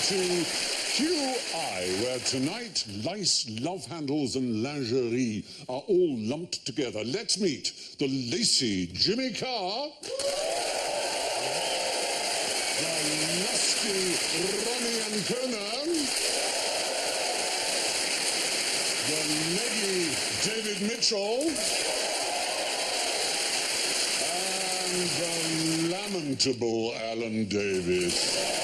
To QI, where tonight lice, love handles and lingerie are all lumped together. Let's meet the lacy Jimmy Carr, the lusty Ronnie Ancona, the leggy David Mitchell, and the lamentable Alan Davies.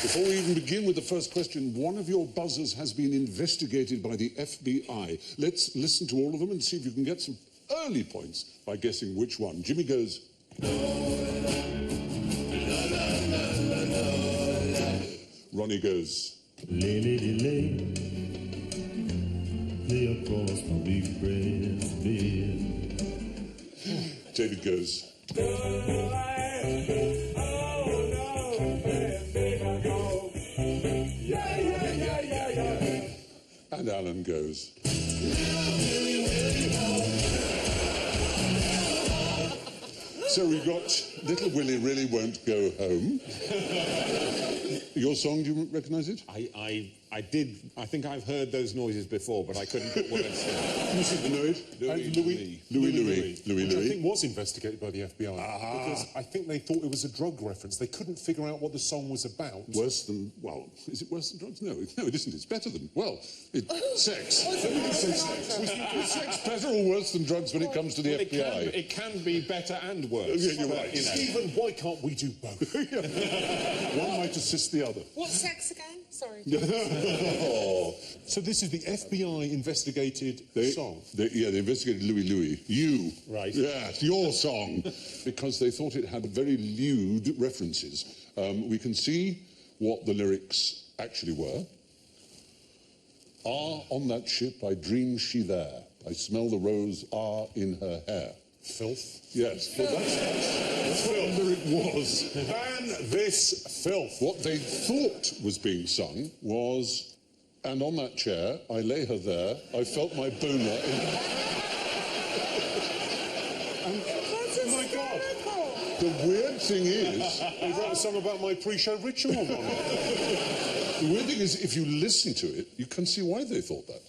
Before we even begin with the first question, one of your buzzers has been investigated by the FBI. Let's listen to all of them and see if you can get some early points by guessing which one. Jimmy goes... Ronnie goes... Lay across my big breast bed. David goes... And Alan goes... So we've got Little Willie Really Won't Go Home. Your song, do you recognise it? I did. I think I've heard those noises before, but I couldn't put words to it. You seem to know it. Louis. Which I think was investigated by the FBI. Because I think they thought it was a drug reference. They couldn't figure out what the song was about. Worse than... Well, is it worse than drugs? No, it isn't. It's better than... Well, sex. Sex better or worse than drugs when it comes to the FBI? It can be better and worse. Yeah, you're right. Stephen, why can't we do both? One might assist the other. What's sex again? Sorry. So this is the FBI investigated song? They investigated Louis. You. Right. Yes, your song. Because they thought it had very lewd references. We can see what the lyrics actually were. Ah, on that ship I dreamed she there. I smell the rose, in her hair. Filth? Yes, but that's what the lyric was. Ban this filth. What they thought was being sung was, and on that chair, I lay her there, I felt my boner in her... Oh my God. The weird thing is... They wrote a song about my pre-show ritual on it. The weird thing is, if you listen to it, you can see why they thought that.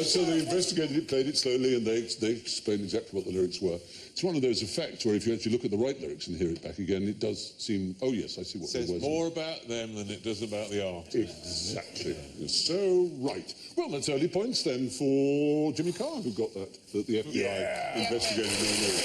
So they investigated it, played it slowly, and they explained exactly what the lyrics were. It's one of those effects where if you actually look at the right lyrics and hear it back again, it does seem, oh yes, I see what the words are. It says more about them than it does about the artist. Exactly. You're so right. Well, that's early points then for Jimmy Carr, who got that the FBI investigated the lyrics.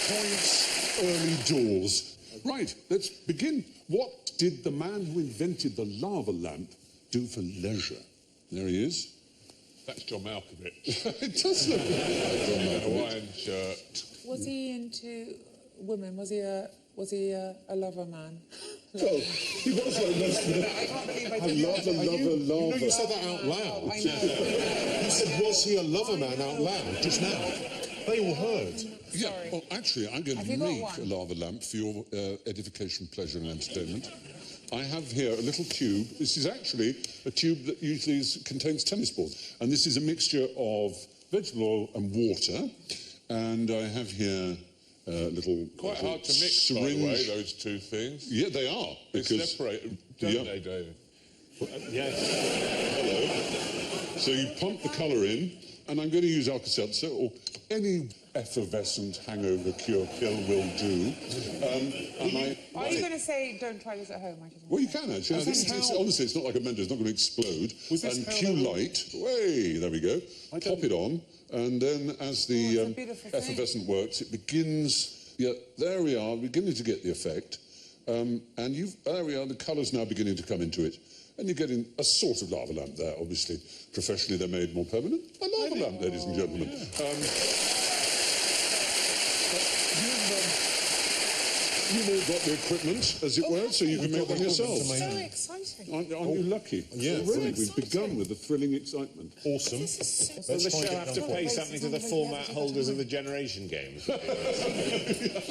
Points, early doors. Right, let's begin. What did the man who invented the lava lamp do for leisure? There he is. That's John Malkovich. It does look like John In a Malkovich. Hawaiian shirt. Was he into women? Was he a lover man? Well, he was like that. I can't believe I I did love a that. lover. You know you said that out loud. I know. You said, was he a lover man out loud just now? They all heard. Yeah, Sorry. well, actually, I'm going Have to you got make one? a lava lamp for your edification, pleasure and entertainment. I have here a little tube. This is actually a tube that usually contains tennis balls. And this is a mixture of vegetable oil and water. And I have here a little Quite hard to mix, syringe. by the way, those two things. Yeah, they are. They Because, separate, don't they, David? Yes. so you pump the colour in, and I'm going to use Alka-Seltzer or any effervescent hangover cure pill will do. Are you going to say don't try this at home? Well, you can actually. Honestly, it's not like a Mentos. It's not going to explode. And cue light. Way, there we go. Pop it on, and then as the effervescent works, it begins. Yeah, there we are, beginning to get the effect. And there we are. The colour's now beginning to come into it. And you're getting a sort of lava lamp there, obviously. Professionally, they're made more permanent. A lava lamp, ladies and gentlemen. You've all got the equipment, as it were, so you can make them yourselves. So exciting. Aren't you lucky? Yeah, Already, we've begun with the thrilling excitement. Awesome. Does the show have to pay something to the format holders of the Generation Games? I'd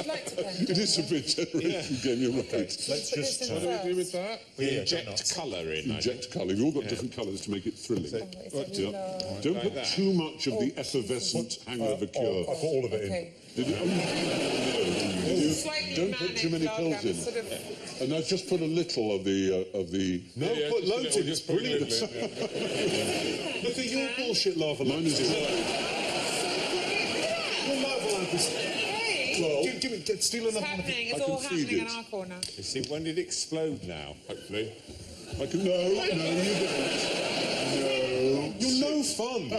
like to play. It is a bit generation game, you're right. Let's just... What do we do with that? We inject colour in. Inject colour. We've all got different colours to make it thrilling. Don't put too much of the effervescent hangover cure. I put all of it in. Did you? Don't put too many pills in. And now just put a little of the... No, put loads in. It's brilliant. Look at your bullshit lava lamp. Mine is Your lava lamp is... Well, give it, steal another one. It's all happening in our corner. You see, when did it explode now, hopefully? No, you don't. No. You're no fun.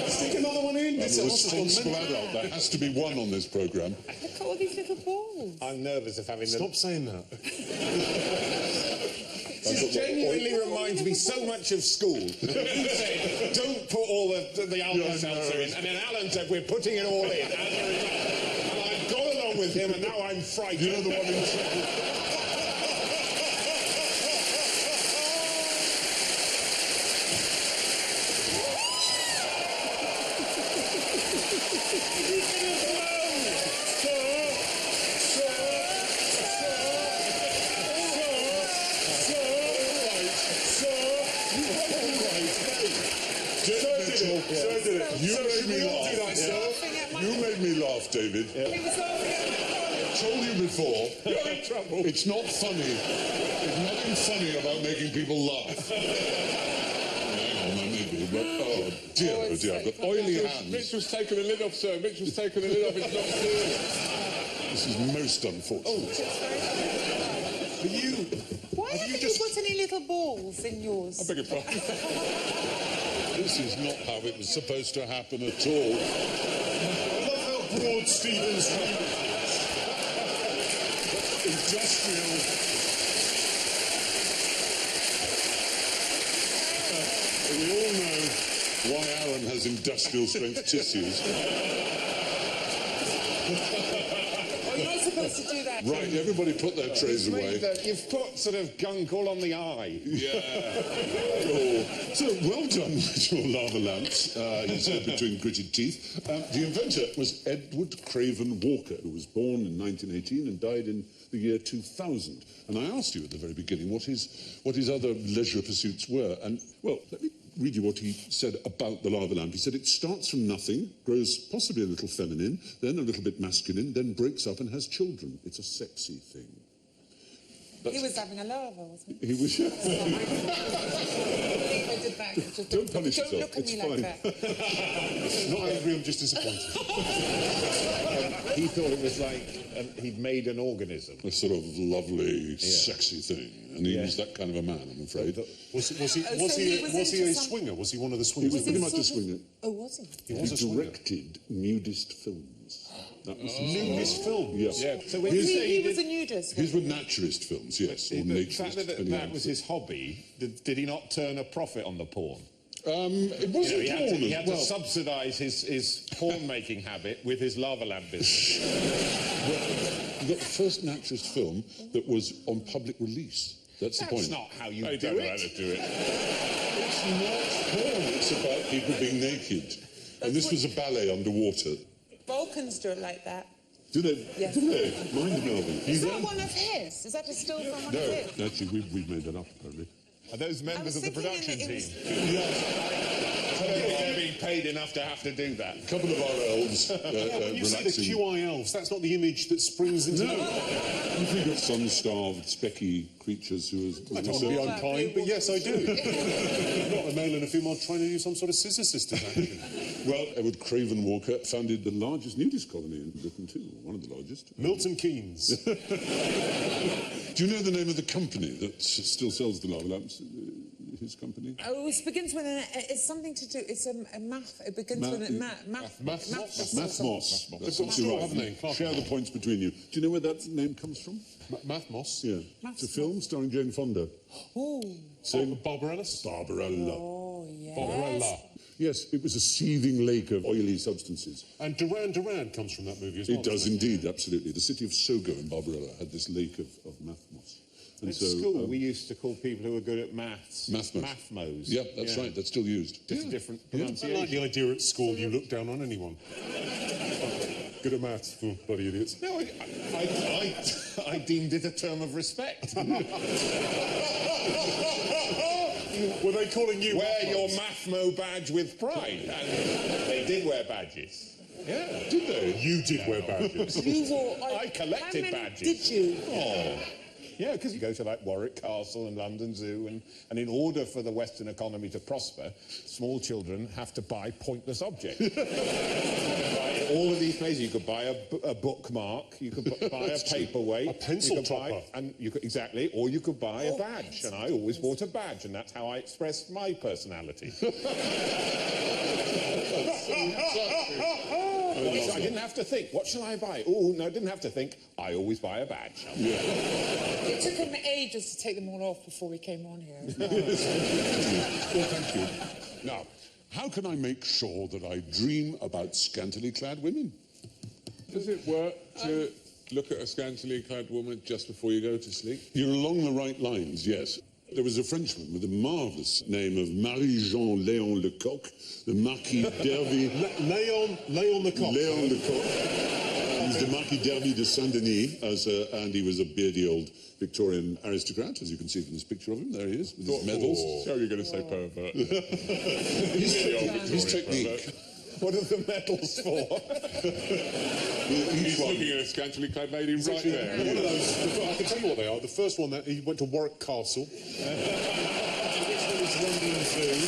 Stick another one in. It's a responsible adult. There has to be one on this programme. Look at all these little balls. I'm nervous of having Stop saying that. This genuinely reminds me so much of school. You said, don't put all the Alka-Seltzer in, and then Alan said, we're putting it all in. And I've gone along with him, and now I'm frightened. You know the one in... You made me laugh, David. I told you before, you're in trouble. It's not funny. There's nothing funny about making people laugh. Hang on, maybe, but oh dear, I've got oily hands. Mitch was taking the lid off, sir. Mitch was taking the lid off. It's not serious. This is most unfortunate. But you... Why haven't you put any little balls in yours? I beg your pardon. This is not how it was supposed to happen at all. I love how broad Stephen's Industrial. We all know why Aaron has industrial strength tissues. You're not supposed to do that. Right, everybody put their trays away. You've put sort of gunk all on the eye. Yeah. So, well done with your lava lamps, he said between gritted teeth. The inventor was Edward Craven Walker, who was born in 1918 and died in the year 2000. And I asked you at the very beginning what his other leisure pursuits were. And, well, let me read you what he said about the lava lamp. He said it starts from nothing, grows possibly a little feminine, then a little bit masculine, then breaks up and has children. It's a sexy thing. He was having a lava, wasn't he? He was... I did that. Just Don't punish don't yourself. look at me like that. Not angry, I'm just disappointed. He thought it was like he'd made an organism. A sort of lovely, sexy thing. And he was that kind of a man, I'm afraid. Was he a swinger? Was he one of the He swingers? was pretty much a swinger. Oh, was he? He was a He swinger. directed nudist films. That was Nudist film? Yes. Yeah. So when He was a nudist. His were naturist films, yes, or the naturist. fact that depending on- was his hobby, did he not turn a profit on the porn? It wasn't He porn had as to well. subsidise his porn-making habit with his lava lamp business. You got the first naturist film that was on public release. That's the point. That's not how you I do don't know it. how to do it. It's not porn. It's about people being naked. And this was a ballet underwater. Balkans do it like that. Do they? Yes. Do they? Mind Melvin. Is that one of his? Is that a still from one of his? No, actually, we've made that up, apparently. Are those members of the thinking production in the- team? I don't think they're being paid paid enough to have to do that. A couple of our elves When you say the relaxing. QI elves, that's not the image that springs into No, you think of sun-starved, specky creatures who I don't want to be Well, unkind, but yes, I do. Not a male and a female trying to do some sort of Scissor Sisters action. Well, Edward Craven Walker founded the largest nudist colony in Britain too, one of the largest. Milton Keynes. Do you know the name of the company that still sells the lava lamps? His company? Oh, it begins with an. It's something to do. It's a math. It begins with a math. Mathmos. That's They've got absolutely a haven't they, right. Clark? Share the points between you. Do you know where that name comes from? Mathmos. Yeah. It's a film starring Jane Fonda. Oh. Saying Barbarella? Barbarella. Oh, yes. Barbarella. Yes, it was a seething lake of oily substances. And Duran Duran comes from that movie as well. It does indeed, absolutely. The city of Sogo in Barbarella had this lake of mathmos. And At school, we used to call people who were good at maths mathmos. Yeah, that's right. That's still used. Just a different I pronunciation. like the idea at school you look down on anyone. Good at maths, bloody idiots. No, I deemed it a term of respect. Were they calling you Wear your Mathmos? Mathmo badge with pride. And they did wear badges. Yeah. Did they? You did wear badges. You wore. I collected how many badges. Did you? Oh. Yeah, because you go to like Warwick Castle and London Zoo, and in order for the Western economy to prosper, small children have to buy pointless objects. Buy all of these places, you could buy a bookmark, you could buy a paperweight, A pencil you could buy- topper. and you could, exactly, or you could buy a badge. And I always bought a badge, and that's how I expressed my personality. I didn't have to think, what shall I buy? Oh, no, I didn't have to think. I always buy a badge. It took him ages to take them all off before we came on here. Well, thank you. Now, how can I make sure that I dream about scantily clad women? Does it work to look at a scantily clad woman just before you go to sleep? You're along the right lines, yes. There was a Frenchman with a marvellous name of Marie-Jean Léon Lecoq, the Marquis d'Hervy. Léon Lecoq. Léon Lecoq. He was the Marquis d'Hervy de Saint-Denis, and he was a beardy old Victorian aristocrat, as you can see from this picture of him. There he is, with his medals. So you're going to say pervert. His technique. What are the medals for? He's looking at a scantily clad lady right there. One of those, I can tell you what they are. The first one, he went to Warwick Castle. This one is London Zoo.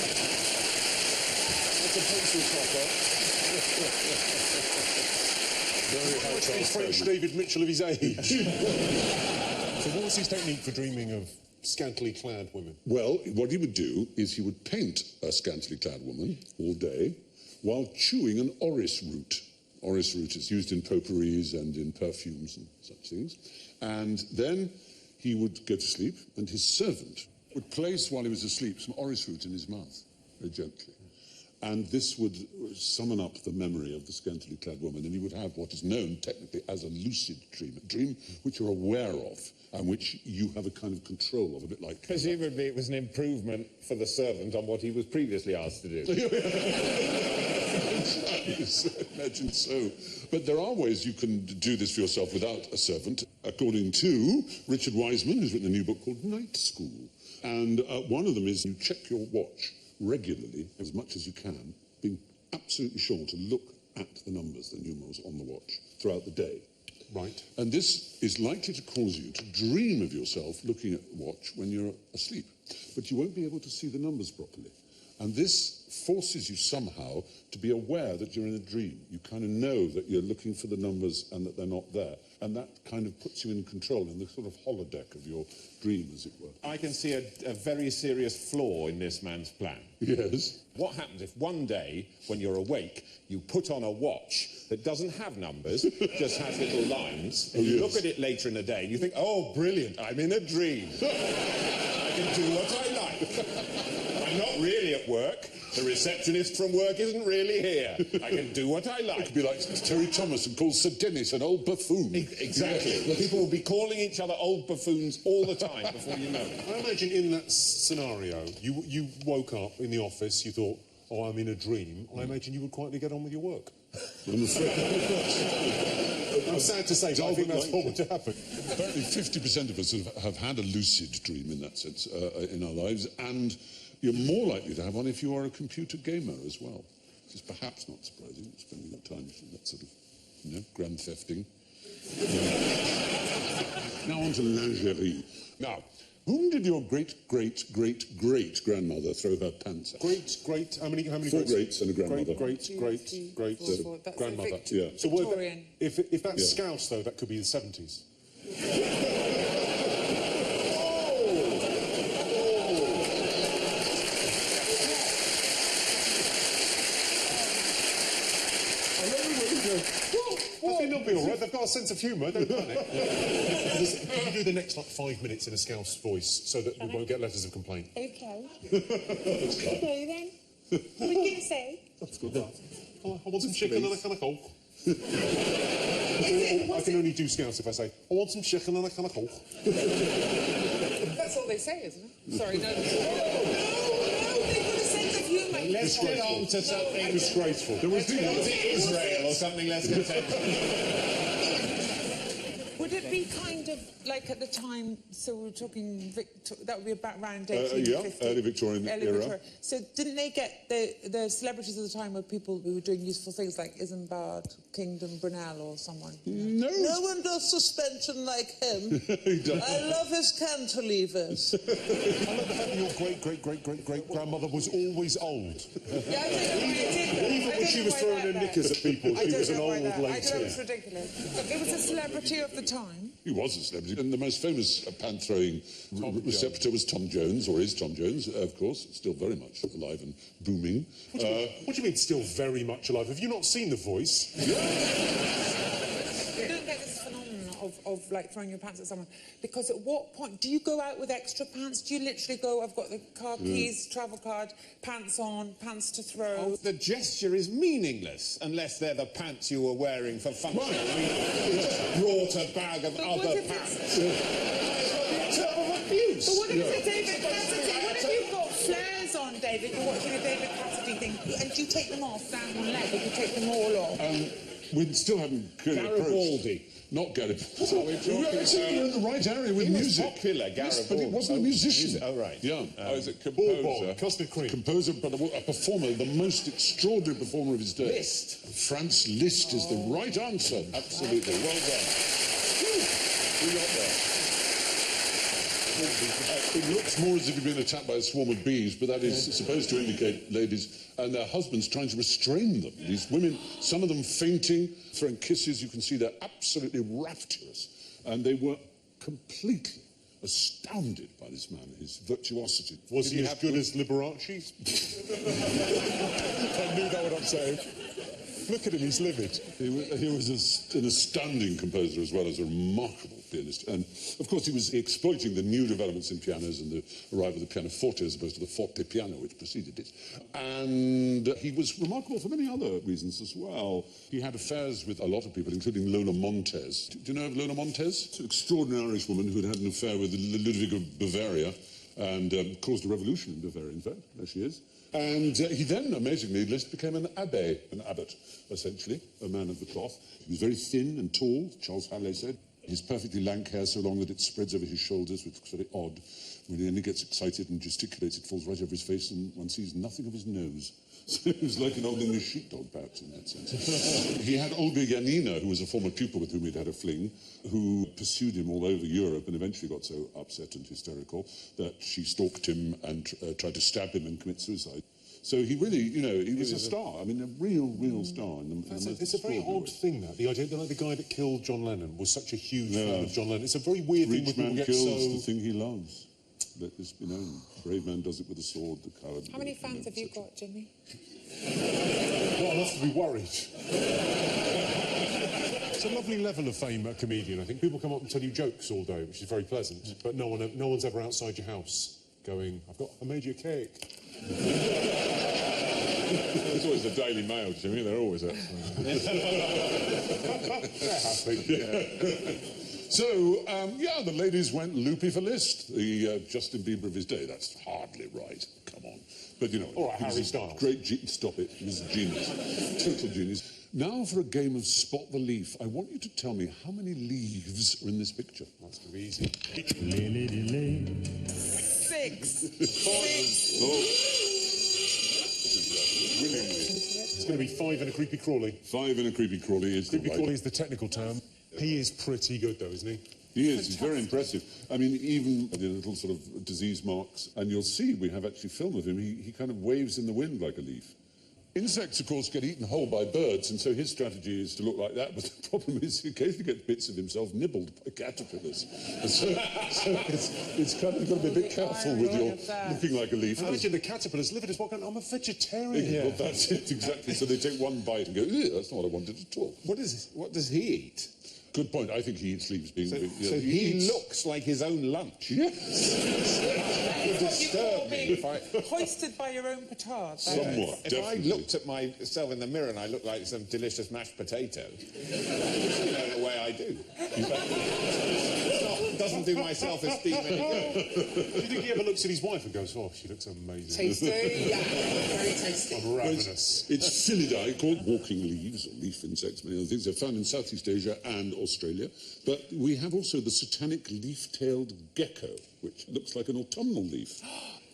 That's a pencil topper. Very French David Mitchell of his age. So what was his technique for dreaming of scantily clad women? Well, what he would do is he would paint a scantily clad woman all day while chewing an orris root. Orris root is used in potpourris and in perfumes and such things. And then he would go to sleep, and his servant would place, while he was asleep, some orris root in his mouth, very gently. And this would summon up the memory of the scantily clad woman, and he would have what is known technically as a lucid dream, a dream which you're aware of and which you have a kind of control of, a bit like... Presumably it was an improvement for the servant on what he was previously asked to do. Imagine so. But there are ways you can do this for yourself without a servant, according to Richard Wiseman, who's written a new book called Night School. And one of them is you check your watch regularly, as much as you can, being absolutely sure to look at the numbers, the numerals on the watch, throughout the day. Right. And this is likely to cause you to dream of yourself looking at the watch when you're asleep. But you won't be able to see the numbers properly. And this forces you somehow to be aware that you're in a dream. You kind of know that you're looking for the numbers and that they're not there. And that kind of puts you in control, in the sort of holodeck of your dream, as it were. I can see a very serious flaw in this man's plan. Yes. What happens if one day, when you're awake, you put on a watch that doesn't have numbers, just has little lines, and you look at it later in the day and you think, oh, brilliant, I'm in a dream. I can do what I like. I'm not really at work. The receptionist from work isn't really here. I can do what I like. It could be like Terry Thomas and call Sir Dennis an old buffoon. Exactly. Well, people will be calling each other old buffoons all the time before you know it. I imagine in that scenario, you woke up in the office, you thought, oh, I'm in a dream. I imagine you would quietly get on with your work. I'm afraid. I'm sad to say, but I think that's what would happen. Apparently 50% of us have had a lucid dream in that sense in our lives, and you're more likely to have one if you are a computer gamer as well. is perhaps not surprising, spending that time that sort of, grand thefting. Now on to lingerie. Now, whom did your great-great-great-great-grandmother throw her pants at? How many Four greats and a grandmother. Great, That's grandmother. Yeah. So what, Victorian. if that's Scouse, though, that could be the 70s. I think they'll be all right. They've got a sense of humour, don't panic. Can you do the next 5 minutes in a Scouse voice so that we won't get letters of complaint? Okay. Okay then. What are you going to say? That's good. I want some chicken and a can of Coke. I can only do Scouse if I say, I want some chicken and a can of Coke. That's all they say, isn't it? Sorry, no. They've got a sense of humour. Let's get on to something Disgraceful. Let's get on to Israel or something less contentious. Would it be kind of like at the time, so we're talking, that would be about around 1850? Early Victorian era. So didn't they get the celebrities of the time were people who were doing useful things like Isambard, Kingdom Brunel or someone? No. No one does suspension like him. I love his cantilevers. I love the fact that your great-great-great-great-great-grandmother was always old. Yeah, I don't know why I did that. Even when she was throwing her knickers at people, she was an old lady. I don't know, it's ridiculous. But it was a celebrity of the time. He was a celebrity, and the most famous pant-throwing receptor was Tom Jones, or is Tom Jones, of course, still very much alive and booming. What do you mean, still very much alive? Have you not seen The Voice? You don't get this phenomenon of like throwing your pants at someone, because at what point do you go out with extra pants? Do you literally go, I've got the car keys, travel card, pants on, pants to throw? The gesture is meaningless unless they're the pants you were wearing for function. Right. You just brought a bag of other pants. It's a term of abuse. But what if it's a David Cassidy? What if you've got flares on, David? You're watching a David Cassidy thing, and do you take them off down one leg, or do you take them all off? We still haven't clearly Garibaldi. Not Garibaldi. So we're talking You're in the right area with He was music. popular, Yes, but he Garibaldi. wasn't a musician. Oh, right. Yeah. Is it composer? Bourbon, custard cream. Composer, but a performer, the most extraordinary performer of his day. Liszt. Franz Liszt is the right answer. Absolutely. Well done. We got there. It looks more as if you've been attacked by a swarm of bees, but that is supposed to indicate ladies and their husbands trying to restrain them. These women, some of them fainting, throwing kisses. You can see they're absolutely rapturous. And they were completely astounded by this man, his virtuosity. Was he as good as Liberace? I knew that what I'm saying. Look at him, he's livid. He was an astounding composer as well as a remarkable pianist. And, of course, he was exploiting the new developments in pianos and the arrival of the pianoforte as opposed to the forte piano, which preceded it. And he was remarkable for many other reasons as well. He had affairs with a lot of people, including Lola Montez. Do you know of Lola Montez? It's an extraordinary Irish woman who had an affair with Ludwig of Bavaria and caused a revolution in Bavaria, in fact. There she is. And he then, amazingly, Liszt became an abbé, an abbot, essentially, a man of the cloth. He was very thin and tall, Charles Halley said. His perfectly lank hair so long that it spreads over his shoulders, which looks very odd. When he gets excited and gesticulates, it falls right over his face, and one sees nothing of his nose. So he was like an old English sheepdog, perhaps, in that sense. He had Olga Janina, who was a former pupil with whom he'd had a fling, who pursued him all over Europe and eventually got so upset and hysterical that she stalked him and tried to stab him and commit suicide. So he really, he was a star. I mean, a real star. It's a very odd thing, that. The idea that the guy that killed John Lennon was such a huge fan of John Lennon. It's a very weird thing when people get kills so... the thing he loves. Let this be known. Brave man does it with a sword, the coward... How many fans have you got, Jimmy? Not enough to be worried. It's a lovely level of fame, a comedian, I think. People come up and tell you jokes all day, which is very pleasant, but no one's ever outside your house going, I made you a cake. It's always the Daily Mail, Jimmy. They're always out. They're happy. So, the ladies went loopy for Liszt, the Justin Bieber of his day. That's hardly right. Come on. But, All right, he was Harry a Styles. Great stop it. He was a genius. Total genius. Now for a game of Spot the Leaf. I want you to tell me how many leaves are in this picture. That's going to be easy. 6. Oh. going to be 5 and a creepy crawly. 5 and a creepy crawly is Creepy the crawly right. is the technical term. He is pretty good, though, isn't he? He is. He's very impressive. I mean, even the little sort of disease marks, and you'll see we have actually film of him. He kind of waves in the wind like a leaf. Insects, of course, get eaten whole by birds, and so his strategy is to look like that. But the problem is he occasionally gets bits of himself nibbled by caterpillars. And so it's kind of got to be a bit careful with your looking like a leaf. Imagine the caterpillars live at his walking. I'm a vegetarian. Well, that's it, exactly. So they take one bite and go, "Ew, that's not what I wanted at all." What does he eat? Good point. I think he eats leaves. So he eats- looks like his own lunch. Yes. That would disturb me if I... Hoisted by your own petard. Somewhat, If definitely. I looked at myself in the mirror and I looked like some delicious mashed potato, you know, the way I do. It doesn't do my self-esteem any good. Do you think he ever looks at his wife and goes, "Oh, she looks amazing. Tasty, yeah, very tasty. I'm ravenous." It's Philidae, called walking leaves, or leaf insects, many other things. They're found in Southeast Asia and Australia. But we have also the satanic leaf-tailed gecko, which looks like an autumnal leaf.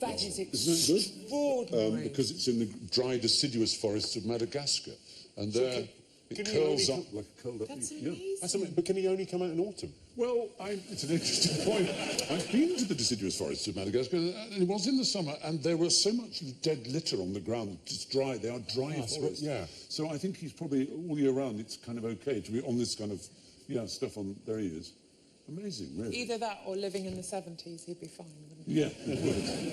That is Isn't that good? extraordinary. Because it's in the dry deciduous forests of Madagascar. And there it can he curls only up like a curled up That's leaf. Yeah. amazing. That's amazing. But can he only come out in autumn? Well, it's an interesting point. I've been to the deciduous forests of Madagascar, and it was in the summer, and there was so much dead litter on the ground. It's dry. They are dry forests. yeah. So I think he's probably all year round. It's kind of okay to be on this kind of stuff on. There he is. Amazing, really. Either that or living in the 70s, he'd be fine, wouldn't he? Yeah.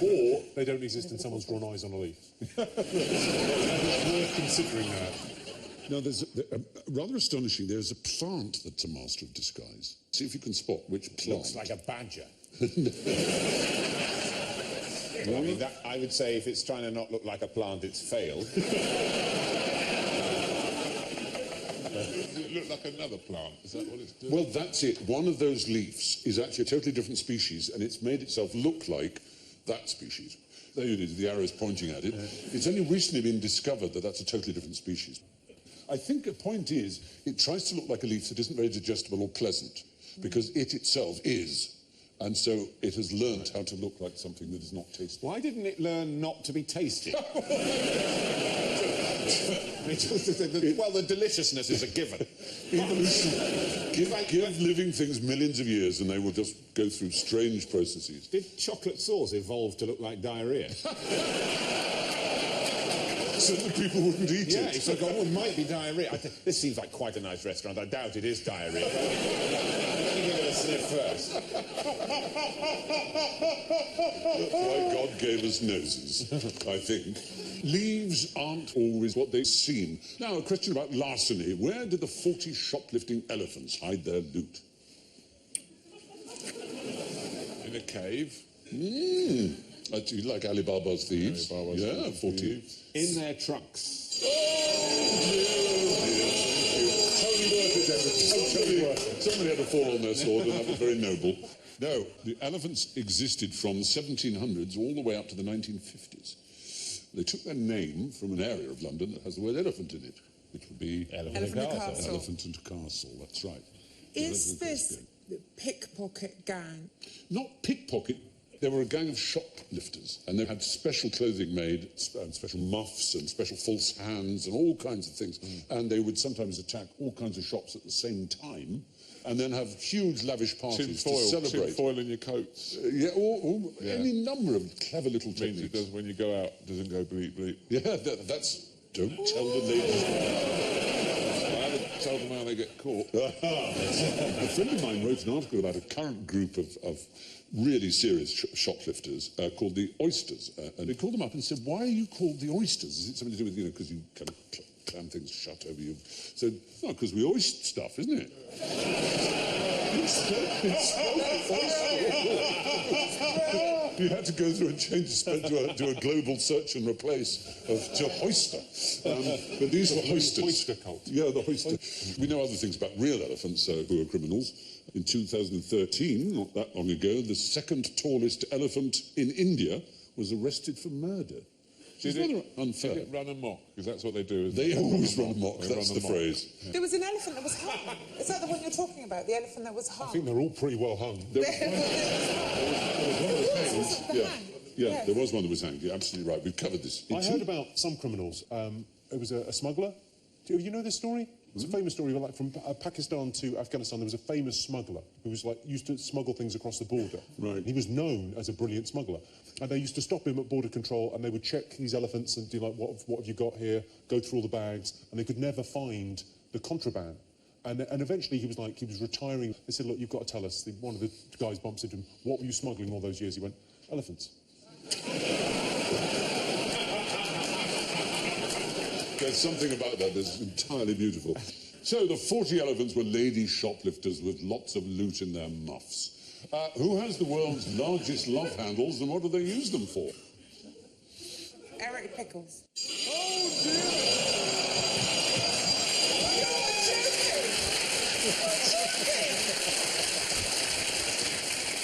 Or they don't exist and someone's drawn eyes on a leaf. Worth considering that. Now, there's rather astonishing. There's a plant that's a master of disguise. See if you can spot which plant. Looks like a badger. I mean, I would say if it's trying to not look like a plant, it's failed. Does it look like another plant? Is that what it's doing? Well, that's it. One of those leaves is actually a totally different species, and it's made itself look like that species. There it is, the arrow's pointing at it. It's only recently been discovered that that's a totally different species. I think the point is, it tries to look like a leaf that isn't very digestible or pleasant, because it itself is. And so it has learnt how to look like something that is not tasty. Why didn't it learn not to be tasty? Well, the deliciousness is a given. Evolution. Give living things millions of years and they will just go through strange processes. Did chocolate sauce evolve to look like diarrhea? So that people wouldn't eat Yeah, it. it's like, oh, it might be diarrhea. This seems like quite a nice restaurant. I doubt it is diarrhea. Let me give it a sniff first. That's why God gave us noses, I think. Leaves aren't always what they seem. Now, a question about larceny. Where did the 40 shoplifting elephants hide their loot? In a cave? Actually, like Ali Baba's thieves. Ali Baba's yeah, 40. thieves. In their trunks. Totally worth it, David. Totally worth it. Somebody had to fall on their sword, and that was very noble. No, the elephants existed from the 1700s all the way up to the 1950s. They took their name from an area of London that has the word elephant in it, which would be Elephant and Castle. Elephant and Castle, that's right. Is Elephant and this Castle. the pickpocket gang? Not pickpocket. They were a gang of shoplifters, and they had special clothing made, and special muffs, and special false hands, and all kinds of things. And they would sometimes attack all kinds of shops at the same time, and then have huge, lavish parties to celebrate. Tin foil in your coats. Yeah, any number of clever little Means it techniques. does when you go out, doesn't go bleep bleep. Yeah, that's... Don't tell the ladies. I haven't told them how they get caught. A friend of mine wrote an article about a current group of really serious shoplifters called the Oysters. And they called them up and said, why are you called the Oysters? Is it something to do with, because you kind of clam things shut over you? So, no, because we oyster stuff, isn't it? You had to go through and change the spell to a global search and replace to Oyster. But these were Oysters. Oyster cult. Yeah, the Oyster. We know other things about real elephants who are criminals. In 2013, not that long ago, the second tallest elephant in India was arrested for murder. It's rather unfair. Did it run amok? Because that's what they do. Isn't They it? always run amok, They that's run the amok. phrase. There was an elephant that was hung. Is that the one you're talking about? The elephant that was hung? I think they're all pretty well hung. Yeah, there was one that was hanged. You're absolutely right. We've covered this. I heard about some criminals a smuggler. Do you know this story? It's a famous story, like from Pakistan to Afghanistan. There was a famous smuggler who was like used to smuggle things across the border. Right. He was known as a brilliant smuggler, and they used to stop him at border control, and they would check these elephants and do like, what have you got here? Go through all the bags, and they could never find the contraband. And eventually he was retiring. They said, look, you've got to tell us. One of the guys bumps into him. What were you smuggling all those years? He went, elephants. There's something about that that's entirely beautiful. So the 40 elephants were lady shoplifters with lots of loot in their muffs. Who has the world's largest love handles and what do they use them for? Eric Pickles. Oh, dear!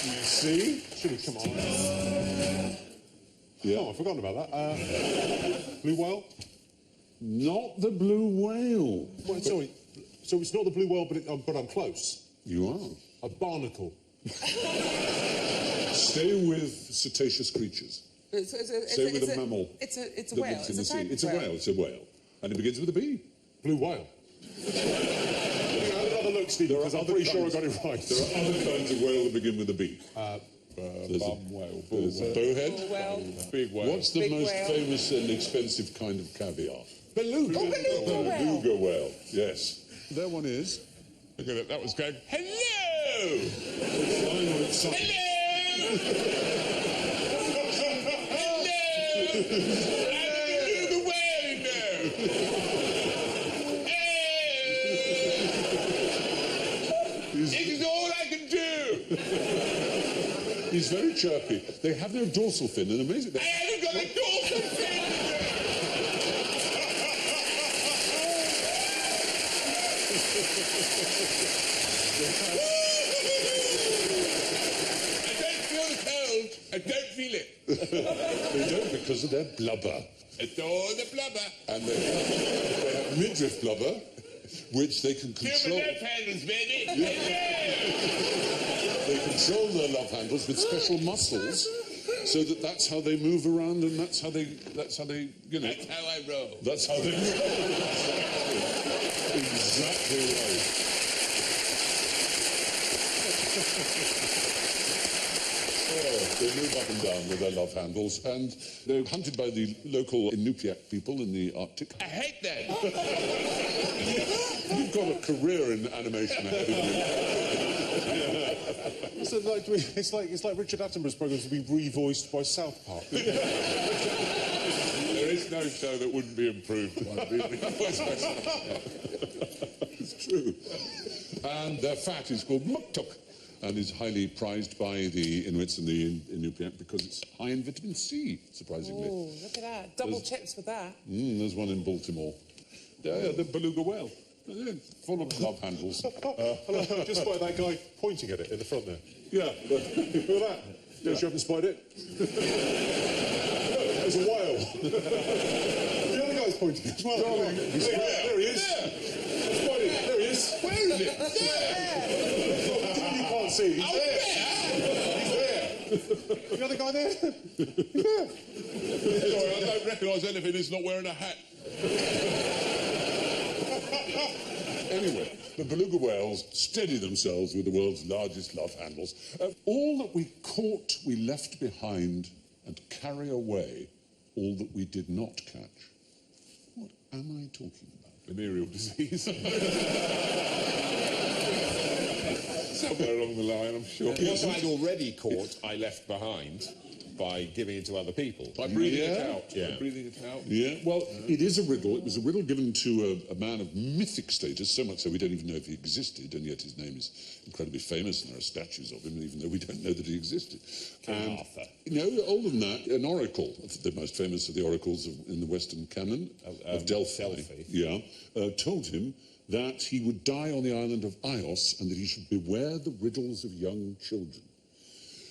You see? Should have come on. Yeah. Oh, I've forgotten about that. Blue whale? Not the blue whale. Well, sorry. So it's not the blue whale, but I'm close. You are. A barnacle. Stay with cetaceous creatures. Stay with a mammal. It's a that whale. lives in the It's sea. a type It's a of whale. It's a whale. And it begins with a B. Blue whale. Have another look, Stephen, because I'm pretty sure I got it right. There are other kinds of whale that begin with a B. There's Bum whale, bull there's a whale, bowhead. Well, big whale. What's the Big most whale. famous and expensive kind of caviar? Beluga. Beluga whale. Yes. There one is. Look at it, that was going, hello! Flying with something. I'm the whale now! This is all I can do! He's very chirpy. They have no dorsal fin, and amazing. I haven't got a dolphin fin! I don't feel the cold. I don't feel it. They don't because of their blubber. It's all the blubber. And they have midriff blubber, which they can Feel control. the love handles, baby. They control their love handles with special muscles, so that's how they move around, and that's how they, you know. That's how I roll. That's how they roll. Exactly right. Oh, they move up and down with their love handles, and they're hunted by the local Inupiaq people in the Arctic. I hate that. You've got a career in animation ahead of you. It's like Richard Attenborough's programmes have been revoiced by South Park. There is no show that wouldn't be improved by being It's true. And their fat is called muktuk, and is highly prized by the Inuits and the Inupiaq because it's high in vitamin C, surprisingly. oh, look at that. Double chips with that. There's one in Baltimore. Yeah, the beluga whale. Yeah, full of love handles. Just by that guy pointing at it in the front there. Yeah. Look at that. Don't you haven't spied it? There's a whale. The other guy's pointing as well. There he is. Spied it. There he is. Where is it? You can't see. He's there. He's there. The other guy there. He's there. Sorry, I don't recognise anything who's not wearing a hat. Anyway, the beluga whales steady themselves with the world's largest love handles. All that we caught, we left behind, and carry away all that we did not catch. What am I talking about? Venereal disease. Somewhere along the line, I'm sure. What I'd already caught, I left behind by giving it to other people. By breathing it Yeah. out. Yeah. By breathing it out. Yeah, well, it is a riddle. It was a riddle given to a man of mythic status, so much so we don't even know if he existed, and yet his name is incredibly famous, and there are statues of him, even though we don't know that he existed. King Arthur. No, older than that, an oracle, the most famous of the oracles in the Western canon of Delphi, Delphi. Yeah, told him that he would die on the island of Ios and that he should beware the riddles of young children.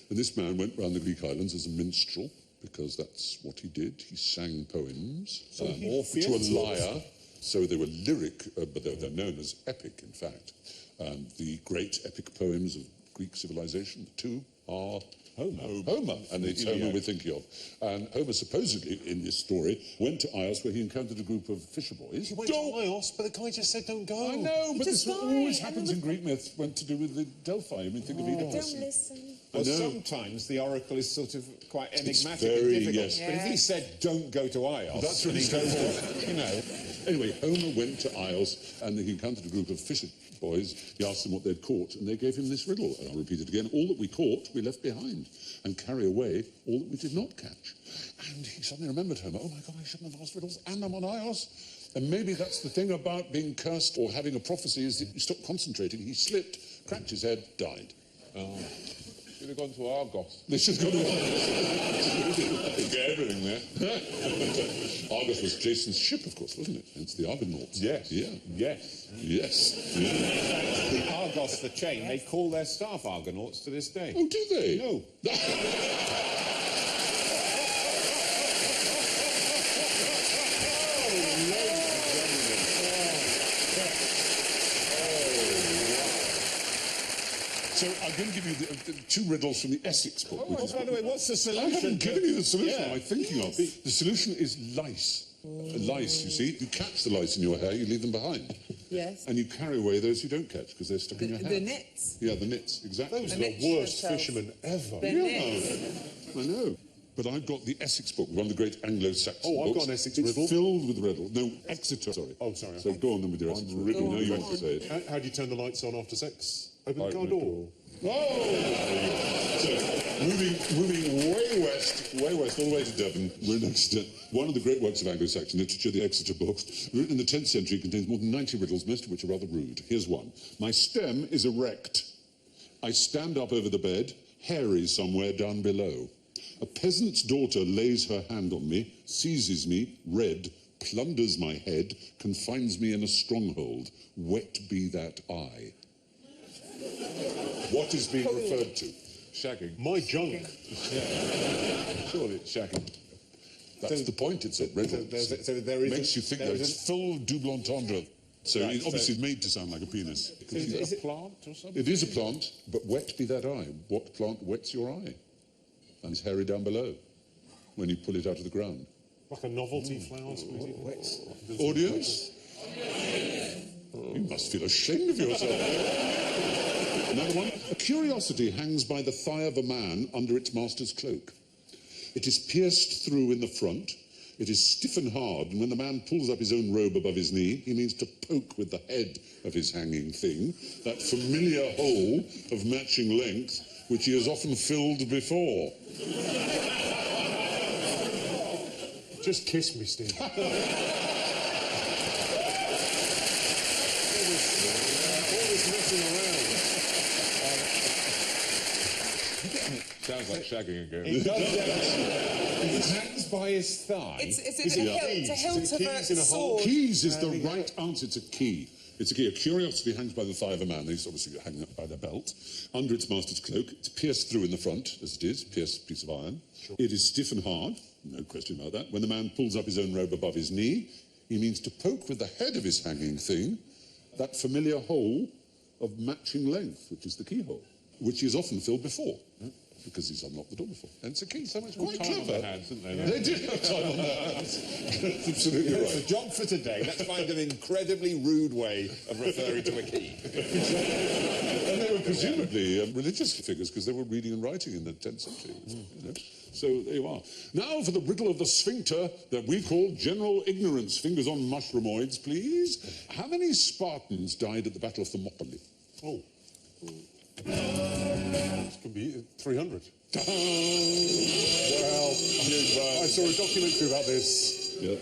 And this man went round the Greek islands as a minstrel, because that's what he did. He sang poems to a lyre. So they were lyric, but they're known as epic, in fact. The great epic poems of Greek civilization, the two are Homer, and it's Homer we're thinking of. And Homer supposedly, in this story, went to Ios where he encountered a group of fisher boys. He went to Ios, but the guy just said don't go. I know, but this just always died, happens in Greek myths when to do with the Delphi. I mean, think of Oedipus. Don't listen. Well, sometimes the oracle is sort of quite enigmatic very, and difficult. yes. But if he said, don't go to Ios, That's really you know. Anyway, Homer went to Ios and he encountered a group of fisher boys. He asked them what they'd caught, and they gave him this riddle. And I'll repeat it again. All that we caught, we left behind, and carry away all that we did not catch. And he suddenly remembered Homer. Oh, my God, I shouldn't have asked riddles, and I'm on Ios. And maybe that's the thing about being cursed or having a prophecy is that you stop concentrating. He slipped, cracked his head, died. Oh. Should have gone to Argos. They should have gone to Argos. Get everything there. Argos was Jason's ship, of course, wasn't it? It's the Argonauts. Yes. Yeah. Yes. Yes. The Argos, the chain, they call their staff Argonauts to this day. Oh, do they? No. So I'm going to give you the two riddles from the Essex book. Oh, by the way, what's the I solution? haven't given you the solution. Yeah. I'm thinking of. The solution is lice. Lice, you see. You catch the lice in your hair, you leave them behind. Yes. And you carry away those you don't catch because they're stuck in your hair. The nits. Yeah, the nits, exactly. Those are The the worst nits fishermen ever. The nits. I know. But I've got the Essex book, one of the great Anglo-Saxon Oh, I've books. got an Essex it's riddle. filled with riddles. No, Exeter, sorry. Oh, sorry. So go on then with your Essex riddle. You know you want to say it. How do you turn the lights on after sex? Open the car Open the door. Oh! So, moving way west, all the way to Devon, we're next to one of the great works of Anglo-Saxon literature, the Exeter books. Written in the 10th century, contains more than 90 riddles, most of which are rather rude. Here's one. My stem is erect. I stand up over the bed, hairy somewhere down below. A peasant's daughter lays her hand on me, seizes me, red, plunders my head, confines me in a stronghold. Wet be that eye. What is being referred to? Shagging. My junk. Surely it's shagging. That's the point, it's a riddle. So there is Makes you think that it's full double entendre. So Right, it's obviously made to sound like a penis. Is it a plant or something? It is a plant, but wet be that eye. What plant wets your eye? And it's hairy down below when you pull it out of the ground. Like a novelty flower. Audience? You must feel ashamed of yourself. Another one. A curiosity hangs by the thigh of a man under its master's cloak. It is pierced through in the front. It is stiff and hard, and when the man pulls up his own robe above his knee, he means to poke with the head of his hanging thing, that familiar hole of matching length, which he has often filled before. Just kiss me, Steve. all this messing around. Sounds like shagging again. It does. It hangs by his thigh. It's a hilt of a sword. Keys is the right answer. It's a key. It's a key. A curiosity hangs by the thigh of a man. He's obviously hanging up by the belt. Under its master's cloak. It's pierced through in the front, as it is. Pierced piece of iron. Sure. It is stiff and hard. No question about that. When the man pulls up his own robe above his knee, he means to poke with the head of his hanging thing that familiar hole of matching length, which is the keyhole, which he has often filled before. Because he's unlocked the door before. And it's a key, so much more Quite time clever. on their hands, didn't they? They did have time on their hands. That's absolutely It's a right. job for today. Let's find an incredibly rude way of referring to a key. And they were presumably religious figures because they were reading and writing in the 10th century. You know? So there you are. Now for the riddle of the sphincter that we call general ignorance. Fingers on mushroomoids, please. How many Spartans died at the Battle of Thermopylae? Oh. This could be 300. Well, I saw a documentary about this, Yeah.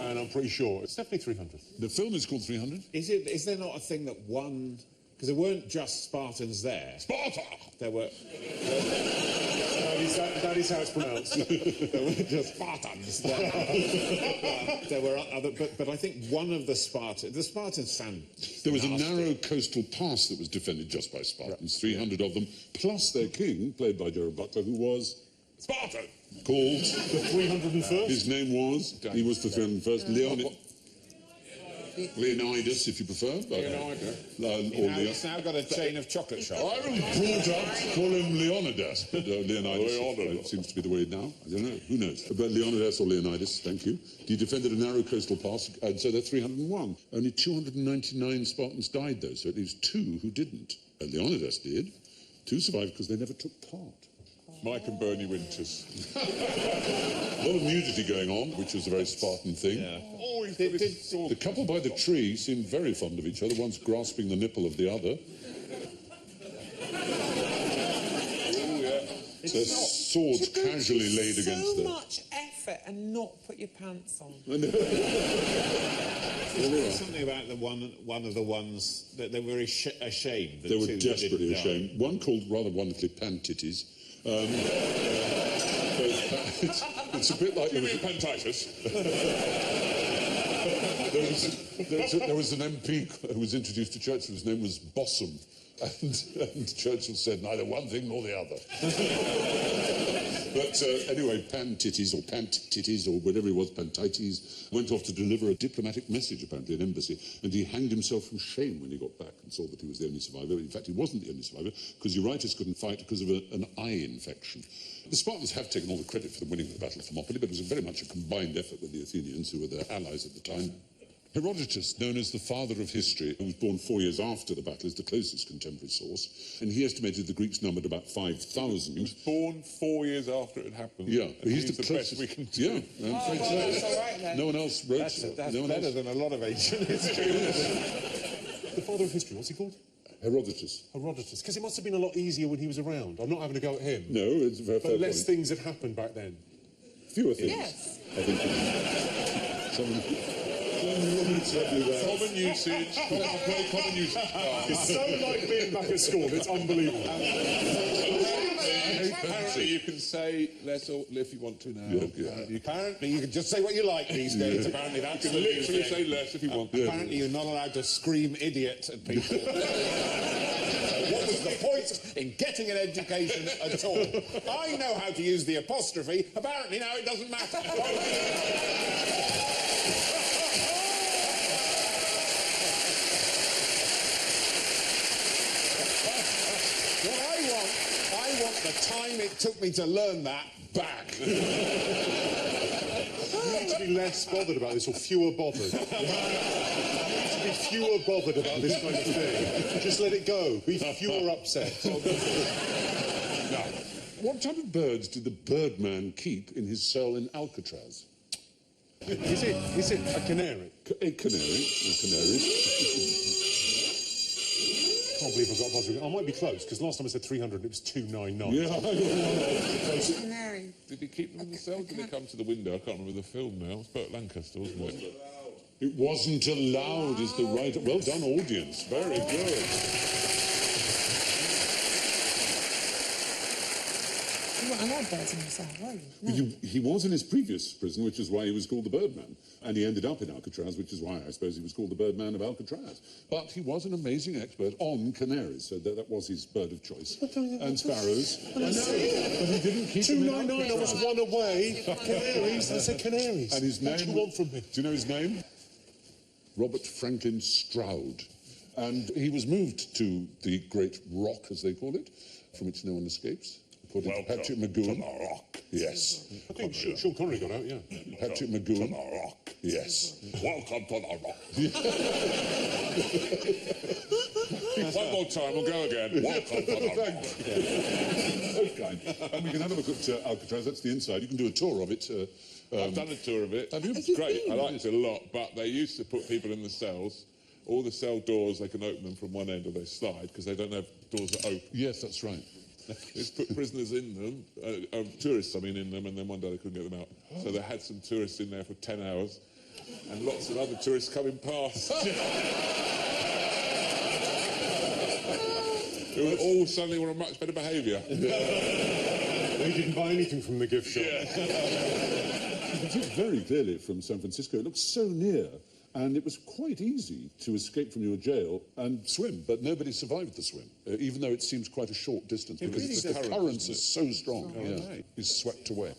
and I'm pretty sure it's definitely 300. The film is called 300. Is there not a thing that one... Because there weren't just Spartans there. Sparta! There were... That is how it's pronounced. There weren't just Spartans. There were other... But I think one of the Spartans sound... There was a nasty. narrow coastal pass that was defended just by Spartans, 300 of them, plus their king, played by Gerard Butler, who was Spartan, called... The 301st? His name was... He was the 301st. Leon... Leonidas, if you prefer. Leonidas. He's now got a chain of chocolate shops. I was brought up to call him Leonidas, but Leonidas seems to be the way now. I don't know. Who knows? But Leonidas or Leonidas, thank you. He defended a narrow coastal pass, and so they're 301. Only 299 Spartans died, though, so it leaves 2 who didn't. And Leonidas did. 2 survived because they never took part. Mike and Bernie Winters. A lot of nudity going on, which was a very Spartan thing. Yeah. Oh, he's got this sword. The couple by the tree seemed very fond of each other, one's grasping the nipple of the other. Their swords casually laid against so them. much effort and not put your pants on. Something about one of the ones that they were ashamed. They were desperately ashamed. One called rather wonderfully Pantitties. It's a bit like... You mean Pantitis? There was an MP who was introduced to Churchill, whose name was Bossum, and Churchill said neither one thing nor the other. But anyway, Pantitties or Pant-Titties or whatever he was, Pantites, went off to deliver a diplomatic message, apparently, an embassy, and he hanged himself from shame when he got back and saw that he was the only survivor. In fact, he wasn't the only survivor, because Eurytus couldn't fight because of an eye infection. The Spartans have taken all the credit for the winning of the Battle of Thermopylae, but it was very much a combined effort with the Athenians, who were their allies at the time. Herodotus, known as the father of history, who was born 4 years after the battle, is the closest contemporary source, and he estimated the Greeks numbered about 5,000. He was born 4 years after it happened. Yeah, but he's the closest. best we can do. Yeah, I'm afraid so. That's all right, then. No one else wrote. That's no one better else. than a lot of ancient history. The father of history, what's he called? Herodotus. Herodotus. Because it must have been a lot easier when he was around. I'm not having a go at him. No, it's a very fair But less point. things had happened back then. Fewer things. Yes. I think. Common usage. Common usage. It's so like being back at school, it's unbelievable. Apparently you can say less or if you want to now. Apparently you can just say what you like these days. Apparently that's You can literally say less if you want to. Apparently you're not allowed to scream idiot at people. What was the point in getting an education at all? I know how to use the apostrophe. Apparently now it doesn't matter. I want the time it took me to learn that back. You need to be less bothered about this, or fewer bothered. You need to be fewer bothered about this kind of thing. Just let it go. Be fewer upset. Now, what type of birds did the Birdman keep in his cell in Alcatraz? Is it a canary? A canary. I can't believe I got a buzzer. I might be close, because last time I said 300 and it was 299. Yeah. Canary. Did he keep them in the cell? Did they come to the window? I can't remember the film now. It's Burt Lancaster, wasn't it? It wasn't allowed, is the right... Well done, audience. Very good. You weren't allowed birds in your cell, were you? No. He was in his previous prison, which is why he was called the Birdman. And he ended up in Alcatraz, which is why I suppose he was called the Birdman of Alcatraz. But he was an amazing expert on canaries, so that was his bird of choice. And sparrows. I know, but he didn't keep them in 299, I was one away. Canaries, I said canaries. And his name... What do you want from me? Do you know his name? Robert Franklin Stroud. And he was moved to the Great Rock, as they call it, from which no one escapes. According to Patrick McGowan. Rock. Yes. I think Sean Connery got out, yeah. Patrick McGowan. Rock. Yes. Welcome to the Rock. One more time, we'll go again. Welcome to the Rock. Okay. And we can have a look at Alcatraz. That's the inside. You can do a tour of it. I've done a tour of it. Have you? It's great. I liked it a lot, but they used to put people in the cells. All the cell doors, they can open them from one end or they slide because they don't have doors that open. Yes, that's right. They just put prisoners in them, tourists, I mean, in them, and then one day they couldn't get them out. So they had some tourists in there for 10 hours, and lots of other tourists coming past. Who all suddenly were on much better behaviour. They didn't buy anything from the gift shop. You can see it very clearly from San Francisco. It looks so near, and it was quite easy to escape from your jail and swim, but nobody survived the swim, even though it seems quite a short distance, because really the current, currents isn't are it? so strong. Oh, Yeah. right. He's swept away.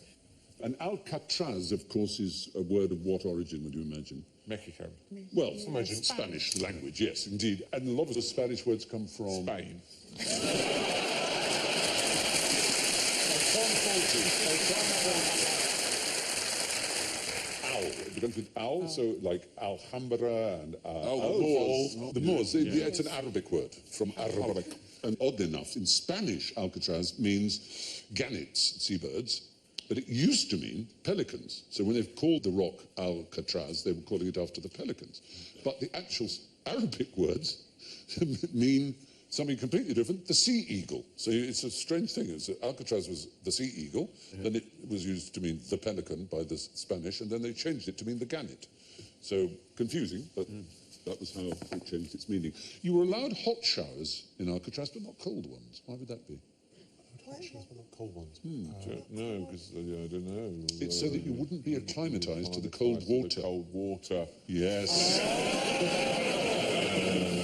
And Alcatraz, of course, is a word of what origin, would you imagine? Mexico. Well, imagine Spanish language, yes, indeed. And a lot of the Spanish words come from... Spain. Owl. It begins with owl, so like Alhambra and Moors. The Moors. It's an Arabic word from Arabic. And oddly enough, in Spanish, Alcatraz means gannets, seabirds, but it used to mean pelicans. So when they've called the rock Alcatraz, they were calling it after the pelicans. But the actual Arabic words mean something completely different, the sea eagle. So it's a strange thing. Alcatraz was the sea eagle, then it was used to mean the pelican by the Spanish, and then they changed it to mean the gannet. So confusing, but that was how it changed its meaning. You were allowed hot showers in Alcatraz, but not cold ones. Why would that be? Cold ones. No, because I don't know. It's so that you wouldn't be acclimatised to the cold water. Cold water. Yes.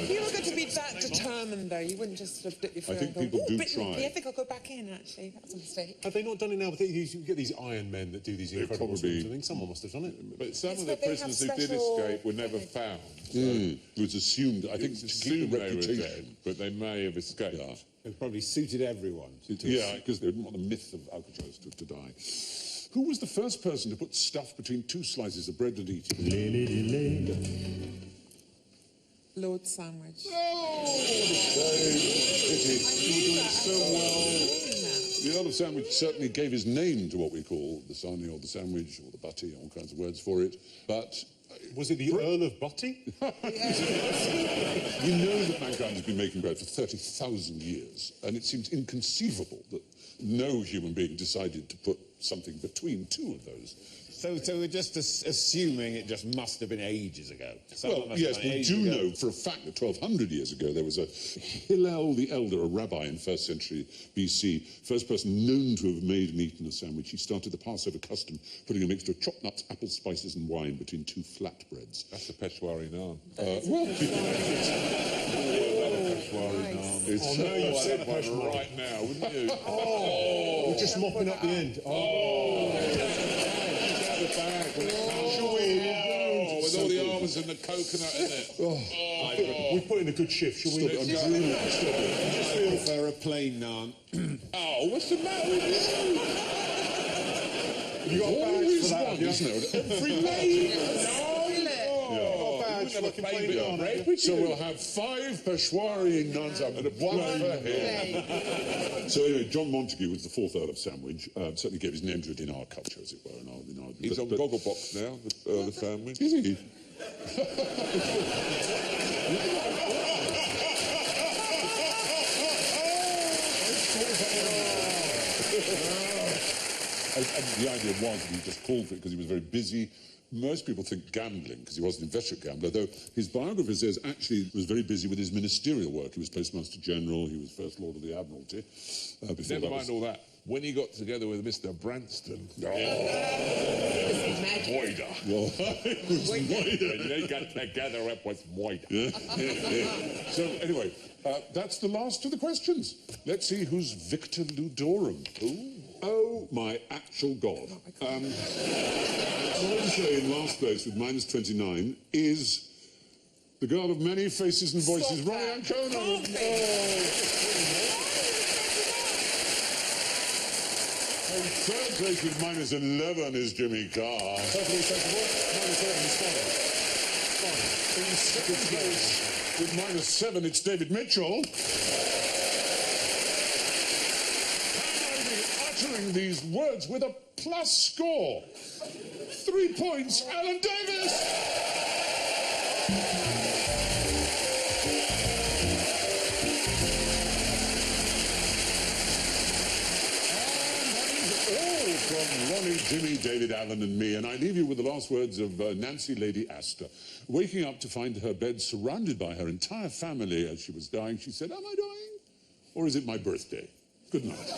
You were going to be that determined, though. You wouldn't just sort of dip your foot I think and go, people do bit nippy. try. I think I'll go back in, actually. That was a mistake. Have they not done it now? But you get these Iron Men that do these incredible probably- swims. I think someone must have done it. But some It's of the that they have prisoners who did special- escape were never found. It was assumed, I think, It's to keep assumed the they were reputation. dead, but they may have escaped. Yeah. It probably suited everyone. Yeah, because they didn't want the myth of Alcatraz to die. Who was the first person to put stuff between two slices of bread and eat it? Lord Sandwich. Oh, pity. You were doing so well. The Earl of Sandwich certainly gave his name to what we call the sarnie or the sandwich or the butty, all kinds of words for it. But Was it the Earl of Butty? you know that mankind has been making bread for 30,000 years, and it seems inconceivable that no human being decided to put something between two of those. So we're just assuming it just must have been ages ago. Well, yes, we do know for a fact that 1,200 years ago there was a Hillel the Elder, a rabbi in 1st century BC, first person known to have made meat in a sandwich. He started the Passover custom, putting a mixture of chopped nuts, apples, spices and wine between two flatbreads. That's the Peshwari naan. Well, it's, Oh, no, you've said One Peshwari. right now, wouldn't you? We're just mopping up the end. The bag with with all the almonds and the coconut in it. We put in a good shift, shall we? I'm drooling. I prefer a plain naan. Oh, what's the matter with you? You got a badge Always for that, one, have you? isn't it? Every day. Got a badge for like a plain naan, have you? So we'll have 5 Peshwari nuns and one for him. So anyway, John Montagu was the 4th Earl of Sandwich. Certainly gave his name to it in our culture, as it were. He's on Gogglebox now, the Earl of Sandwich. Is he? And the idea was that he just called for it because he was very busy. Most people think gambling, because he was an inveterate gambler, though his biographer says actually he was very busy with his ministerial work. He was Postmaster General, he was First Lord of the Admiralty. Before Never mind all that. When he got together with Mr. Branston, Well, it was when they got together, it was moida. So anyway, that's the last of the questions. Let's see who's Victor Ludorum. Oh my actual God. What I would say in last place with minus 29 is the girl of many faces and voices, Stop Ryan that. Conan. Can't be. In third place with minus 11 is Jimmy Carr. Perfectly acceptable. Minus 11 is fine. In second place with minus 7 it's David Mitchell. Uttering these words with a plus score. 3 points, Alan Davies! All from Ronnie, Jimmy, David, Alan and me, and I leave you with the last words of Nancy Lady Astor. Waking up to find her bed surrounded by her entire family as she was dying, she said, "Am I dying? Or is it my birthday? Good night."